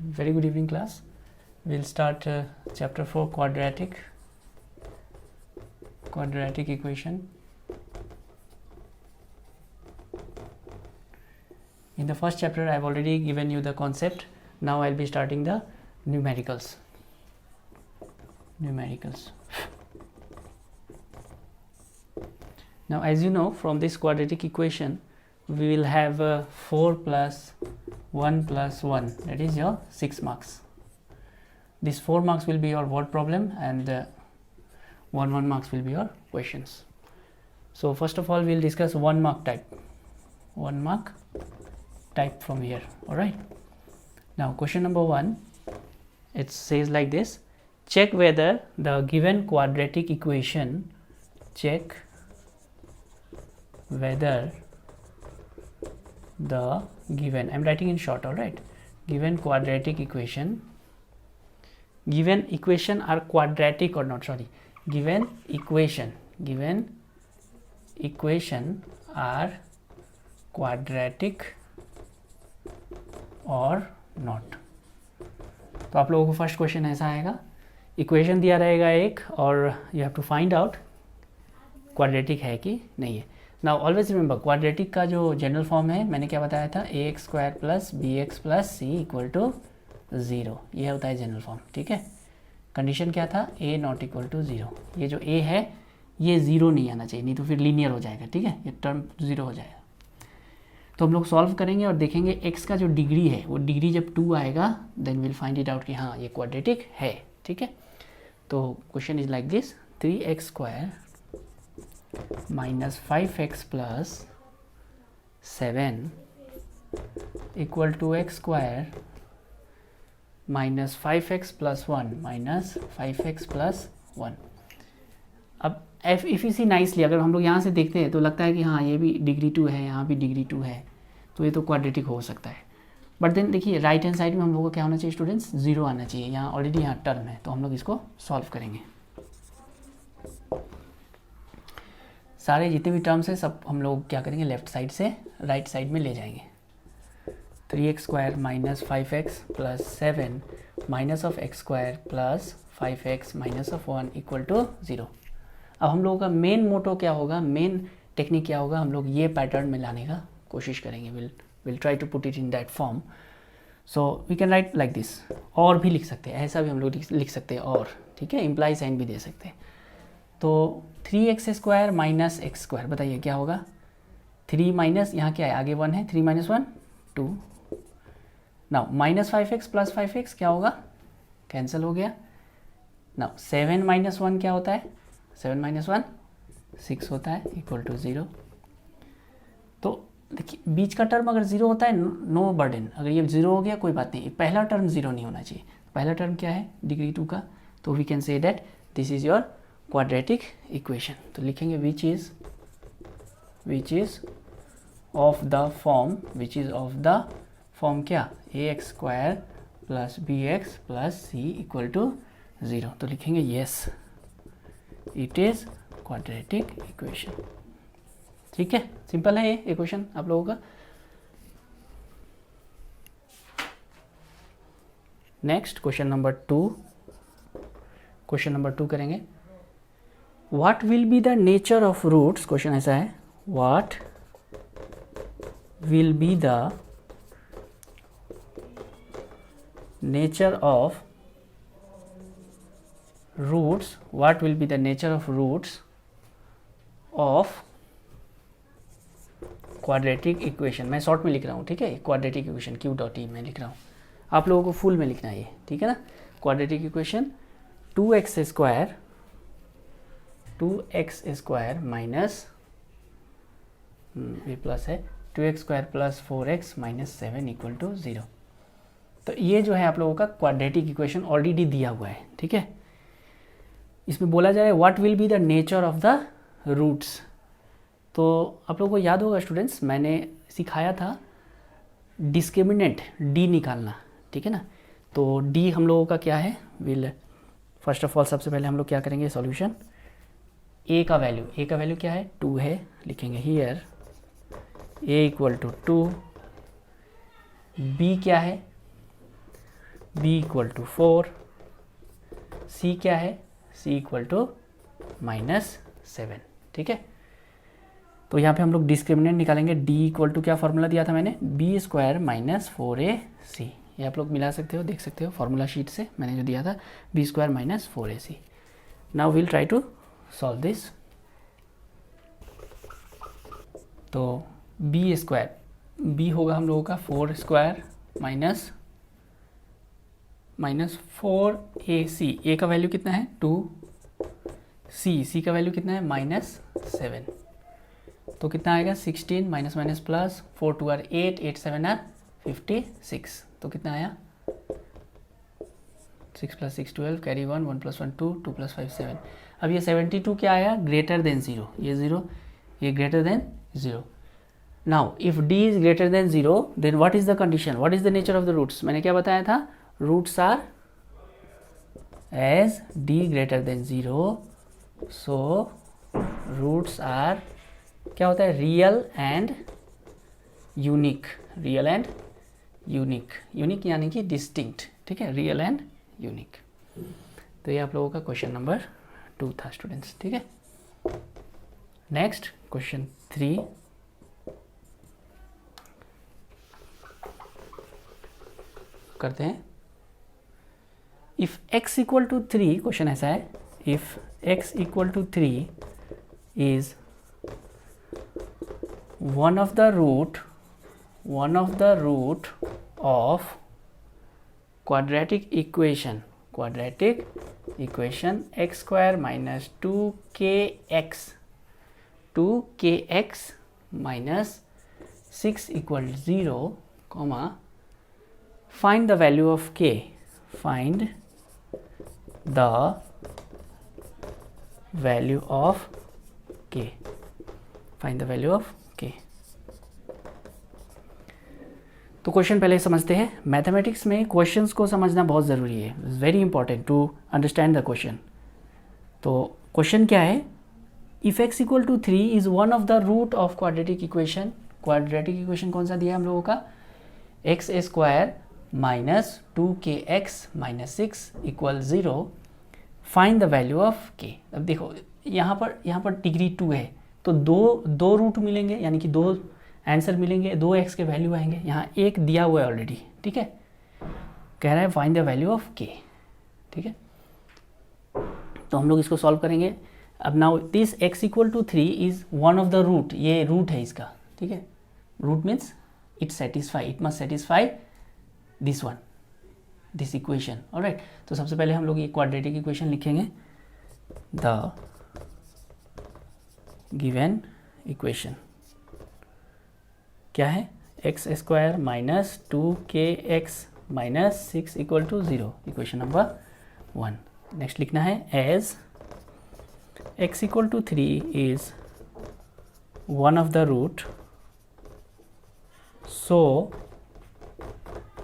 Very good evening, class. We'll start chapter 4, quadratic equation. In the first chapter I've already given you the concept. Now I'll be starting the numericals. Now as you know, from this quadratic equation we will have 4 plus 1 plus 1, that is your 6 marks. This 4 marks will be your word problem and 1 marks will be your questions. So first of all we'll discuss 1 mark type. 1 mark type from here. Alright. Now question number 1, it says like this: check whether the given quadratic equation, I'm writing in short, alright, given quadratic equation, given equation are quadratic or not, given equation are quadratic और not. तो आप लोगों को first question ऐसा आएगा, equation दिया रहेगा एक और you have to find out quadratic है कि नहीं है. नाउ ऑलवेज रिमेंबर, क्वाड्रेटिक का जो जनरल फॉर्म है मैंने क्या बताया था, A x square plus B x plus C equal to 0. ये होता है जनरल फॉर्म. ठीक है, कंडीशन क्या था, ए नॉट इक्वल टू 0. ये जो ए है ये 0 नहीं आना चाहिए, नहीं तो फिर लीनियर हो जाएगा. ठीक है, ये टर्म 0 हो जाएगा. तो हम लोग सॉल्व करेंगे और देखेंगे x का जो डिग्री है वो डिग्री जब 2 आएगा then will find it out कि हाँ ये क्वाड्रेटिक है. ठीक है, तो question is like this: 3x square minus 5x plus 7 equal to x square minus 5x plus 1 minus 5x plus 1. अब इफ यू सी नाइसली, अगर हम लोग यहाँ से देखते हैं तो लगता है कि हाँ ये भी डिग्री 2 है, यहाँ भी डिग्री 2 है, तो ये तो क्वाड्रेटिक हो सकता है. बट देन देखिए राइट हैंड साइड में हम लोग को क्या होना चाहिए स्टूडेंट्स, 0 आना चाहिए. यहाँ ऑलरेडी यहाँ टर्म है तो हम लोग इसको सॉल्व करेंगे. सारे जितने भी टर्म्स हैं सब हम लोग क्या करेंगे, लेफ्ट साइड से राइट साइड में ले जाएंगे. 3x square minus 5x plus 7 minus of x square plus 5x minus of 1 equal to 0. अब हम लोगों का मेन मोटो क्या होगा, मेन टेक्निक क्या होगा, हम लोग ये पैटर्न में लाने का कोशिश करेंगे. Will try to put it in that form. So we can write like this. और भी लिख सकते हैं, ऐसा भी हम लोग लिख सकते हैं और. ठीक है, इम्प्लाई साइन भी दे सकते हैं. तो 3x square minus x square, बताइए क्या होगा. 3 माइनस यहाँ क्या है, आगे 1 है, 3 minus 1 2. Now minus 5x plus 5x क्या होगा, कैंसिल हो गया. नाउ 7 माइनस 1 क्या होता है, 7 माइनस 1 6 होता है इक्वल टू 0. तो देखिए बीच का टर्म अगर 0 होता है नो बर्डन. अगर ये 0 हो गया कोई बात नहीं, पहला टर्म 0 नहीं होना चाहिए. पहला टर्म क्या है, डिग्री 2 का. तो we can say that this is your quadratic equation. तो लिखेंगे which is of the form क्या, A x square plus B x plus C equal to 0. तो लिखेंगे yes it is quadratic equation. ठीक है, सिंपल है ये इक्वेशन आप लोगों का. नेक्स्ट क्वेश्चन नंबर 2 करेंगे. What will be the nature of roots. Question ऐसा है, what will be the nature of roots, what will be the nature of roots of quadratic equation. मैं शॉर्ट में लिख रहा हूँ. ठीक है, क्वाड्रेटिक इक्वेशन Q.E में लिख रहा हूँ, आप लोगों को फुल में लिखना है ये. ठीक है ना, quadratic equation 2x square minus ये प्लस है 2x square plus 4x minus 7 equal to 0. तो ये जो है आप लोगों का क्वाड्रेटिक इक्वेशन ऑलरेडी दिया हुआ है. ठीक है, इसमें बोला जा रहा है what will be the nature of the roots. तो आप लोगों को याद होगा स्टूडेंट्स, मैंने सिखाया था डिस्क्रिमिनेंट डी निकालना. ठीक है ना, तो डी हम लोगों का क्या है, विल फर्स्ट ऑफ ऑल सबसे पहले हम लोग क्या करेंगे, सॉल्यूशन. ए का वैल्यू क्या है, 2 है. लिखेंगे here A equal to 2. B क्या है, b इक्वल टू 4, c क्या है, c इक्वल टू -7, ठीक है। तो यहाँ पे हम लोग डिस्क्रिमिनेंट निकालेंगे, d इक्वल टू क्या फार्मूला दिया था मैंने, b स्क्वायर माइनस 4ac, ये आप लोग मिला सकते हो, देख सकते हो फार्मूला शीट से मैंने जो दिया था, b square minus 4ac। Now will try to solve this. तो b स्क्वायर, b होगा हम लोगों का 4 स्क्वायर माइनस 4ac, a का वैल्यू कितना है 2, c का वैल्यू कितना है -7, तो कितना आएगा 16 minus minus plus 4 2 are 8, 8 7 are 56, तो कितना आया 6 + 6 12, कैरी 1 1 + 1 2 2 + 5 7। अब ये 72 क्या आया, ग्रेटर देन 0, ये 0, ये greater than 0। Now if d is greater than 0 then what is the condition, what is the nature of the roots, मैंने क्या बताया था, roots are as d greater than 0, so roots are क्या होता है, real and unique, real and unique, unique यानी कि distinct, ठीक है, रियल एंड यूनिक। तो ये आप लोगों का क्वेश्चन नंबर 2 था स्टूडेंट्स, ठीक है। नेक्स्ट क्वेश्चन 3, करते हैं। If x equal to 3, question ऐसा है, if x equal to 3 is one of the root of quadratic equation x square minus 2kx minus 6 equal to 0, comma, find the value of k, find the value of k, find the value of k। तो question पहले समझते हैं। Mathematics में questions को समझना बहुत ज़रूरी है, it's very important to understand the question. तो क्वेश्चन क्या है, if x equal to 3 is one of the root of quadratic equation, quadratic equation कौन सा दिया है हम लोगों का, x square minus 2kx minus 6 equal 0, find the value of k। अब देखो यहाँ पर डिग्री 2 है, तो दो रूट मिलेंगे, यानी कि 2 आंसर मिलेंगे, 2x के वैल्यू आएंगे, यहाँ एक दिया हुआ है ऑलरेडी, ठीक है, कह रहा है find the value of k, ठीक है। तो हम लोग इसको सॉल्व करेंगे। अब now this x equal to 3 is one of the root, ये रूट है इसका, ठीक है, root means it must satisfy this one, this equation, alright. तो सबसे पहले हम लोग ये क्वाड्रेटिक इक्वेशन लिखेंगे, द गिवन इक्वेशन क्या है, x square minus 2kx minus 6 equal to 0, equation number 1। Next लिखना है as x equal to 3 is one of the root, so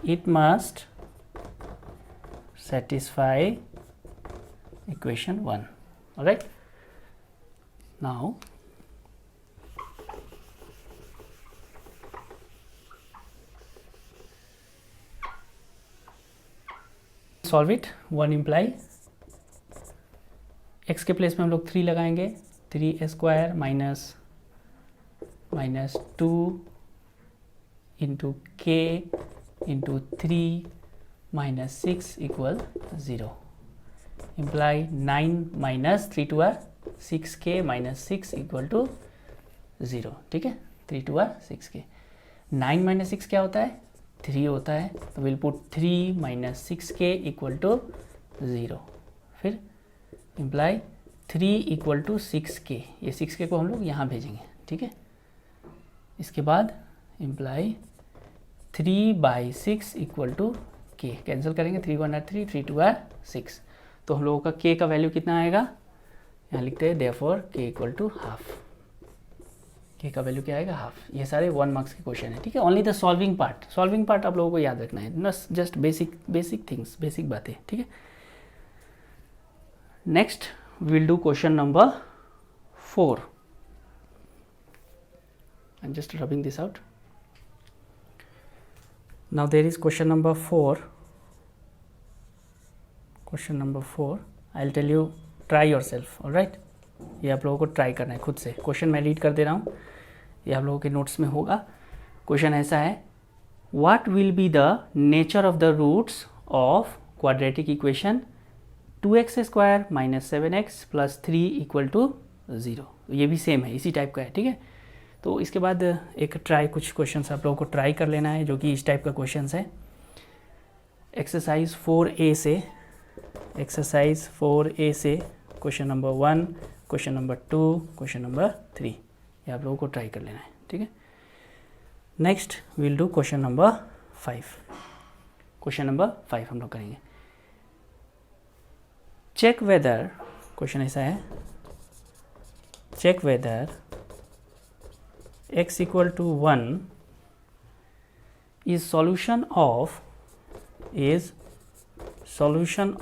it must satisfy equation 1, alright। Now solve it। 1 imply x के place में हम लोग 3 लगाएंगे, 3 square minus 2 into k into 3 minus 6 equal 0, imply 9 minus 3 2 are 6k minus 6 equal to 0, ठीक है, 3 2 are 6k। 9 minus 6 क्या होता है, 3 होता है, तो will put 3 minus 6k equal to 0, फिर इम्प्लाई 3 इक्वल टू 6k, ये 6k को हम लोग यहाँ भेजेंगे, ठीक है। इसके बाद imply 3/6 equal to k, cancel करेंगे, 3 1 आर 3, 3 2 आर 6, तो हम लोगों का k का वैल्यू कितना आएगा, यहाँ लिखते हैं therefore k equal to half, k का वैल्यू क्या आएगा, हाफ। ये सारे 1 मार्क्स के क्वेश्चन है, ठीक है। ओनली द सॉल्विंग पार्ट आप लोगों को याद रखना है, जस्ट बेसिक थिंग्स, बेसिक बातें, ठीक है। Next will do question number 4। I am just rubbing this out. Now there is question number 4, question number 4, I will tell you try yourself, alright. ये आप लोगों को ट्राई करना है खुद से। क्वेश्चन मैं रीड कर दे रहा हूँ, ये आप लोगों के नोट्स में होगा। क्वेश्चन ऐसा है, what will be the nature of the roots of quadratic equation 2x² - 7x + 3 = 0। ये भी सेम है, इसी टाइप का है, ठीक है। तो इसके बाद एक कुछ क्वेश्चंस आप लोगों को ट्राई कर लेना है, जो कि इस टाइप का क्वेश्चंस है। एक्सरसाइज 4A से question number 1, question number 2, question number 3, ये आप लोगों को ट्राई कर लेना है, ठीक है। Next will do question number 5। Question number 5 हम लोग करेंगे। चेक वेदर, क्वेश्चन ऐसा है, check whether x = 1 is solution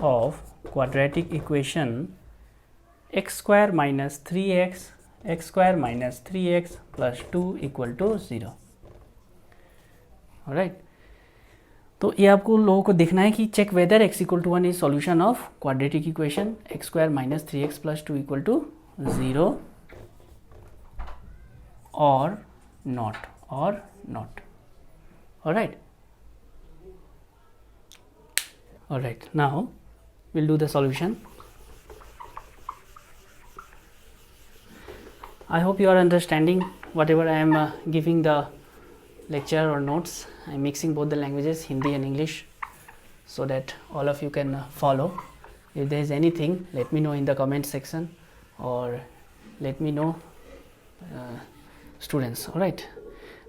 of quadratic equation x² - 3x + 2 = 0। Alright, तो ये आपको लोगों को देखना है कि check whether x = 1 is solution of quadratic equation x² - 3x + 2 = 0 or not. Alright, now we'll do the solution. I hope you are understanding whatever I am giving the lecture or notes. I am mixing both the languages, Hindi and English, so that all of you can follow. If there is anything, let me know in the comment section, or let me know students. Alright,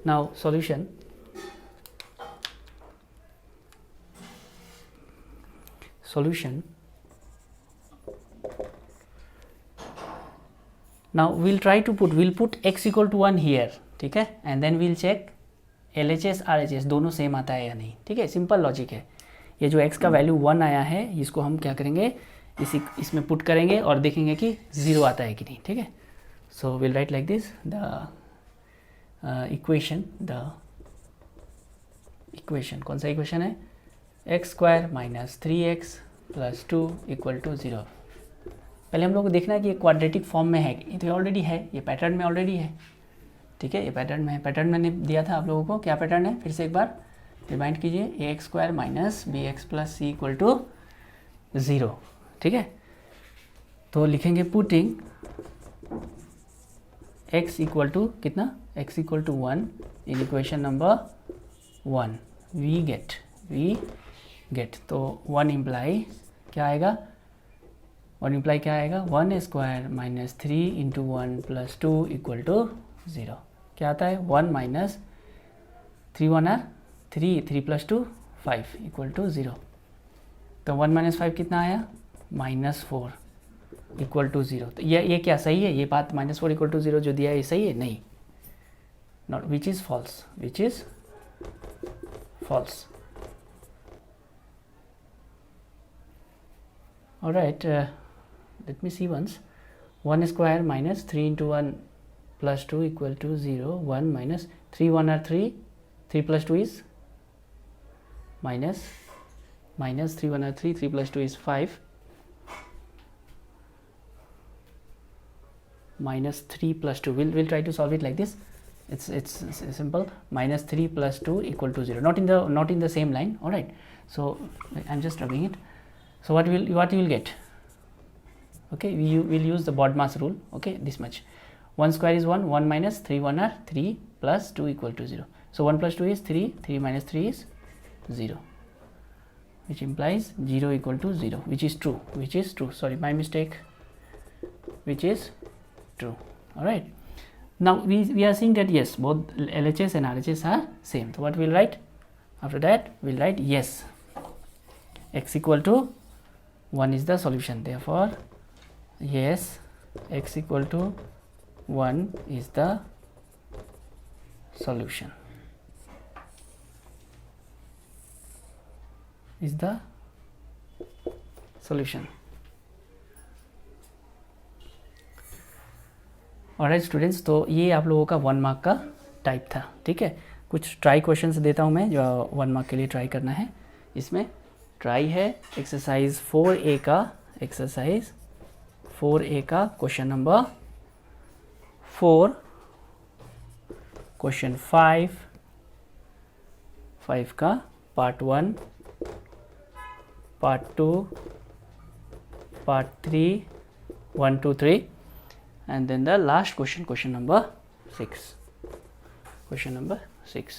now solution. Now we'll put x = 1 here, ठीक है, and then we'll check LHS RHS दोनों same आता है या नहीं, ठीक है। Simple logic है। ये जो x का वैल्यू 1 आया है, इसको हम क्या करेंगे, इसमें पुट करेंगे और देखेंगे कि 0 आता है कि नहीं, ठीक है। So will write like this the equation कौन सा इक्वेशन है, x² - 3x + 2 = 0। पहले हम लोग को देखना है कि ये क्वाड्रेटिक फॉर्म में है, ये तो ऑलरेडी है, ये पैटर्न में ऑलरेडी है, ठीक है। ये पैटर्न में है, पैटर्न मैंने दिया था आप लोगों को। क्या पैटर्न है, फिर से एक बार रिमाइंड कीजिए, ax² - bx + c = 0, ठीक है। तो लिखेंगे पुटिंग x = कितना, x = 1 in equation number 1, we get तो 1 इम्प्लाई क्या आएगा, 1 क्या आएगा, 1² - 3 × 1 + 2 = 0। क्या आता है, 1 - 3 1 3 + 2 5 = 0। तो 1 - 5 कितना आया, -4 = 0। तो ये क्या सही है, ये बात -4 = 0 जो दिया है, ये सही है, नहीं, not, which is false. Alright, let me see once. 1² - 3 × 1 + 2 = 0. 1 - 3 1 3, 3 + 2 is minus 3 1 3, 3 + 2 is 5, -3 + 2. We'll try to solve it like this. It's simple. -3 + 2 = 0. Not in the same line. All right. So I'm just rubbing it. So what you will get? Okay, we will use the BODMAS rule. Okay, this much. 1² is 1. 1 - 3 1 3 + 2 = 0. So 1 + 2 is 3. 3 - 3 is 0, which implies 0 = 0, which is true. Sorry, my mistake. Which is true. All right. Now we are seeing that yes, both LHS and RHS are same. So what we'll write after that? We'll write yes, x = 1 is the solution. Therefore, yes, x = 1 is the solution. Alright students, तो ये आप लोगों का 1 mark का type था, ठीक है। कुछ ट्राई क्वेश्चंस देता हूँ मैं जो 1 मार्क के लिए ट्राई करना है इसमें। ट्राई है एक्सरसाइज 4A का, एक्सरसाइज 4A का क्वेश्चन नंबर 4, क्वेश्चन 5 का part 1, part 2, part 3, 1 2 3 and then the last question, question number 6, question number 6.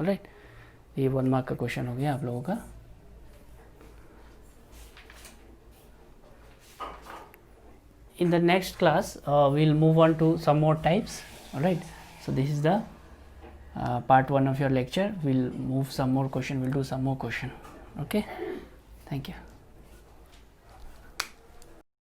Alright, ये 1 मार्क का क्वेश्चन हो गया आप लोगों का. In the next class we'll move on to some more types. Alright, so this is the part 1 of your lecture. We'll move some more question, we'll do some more question. Okay, thank you.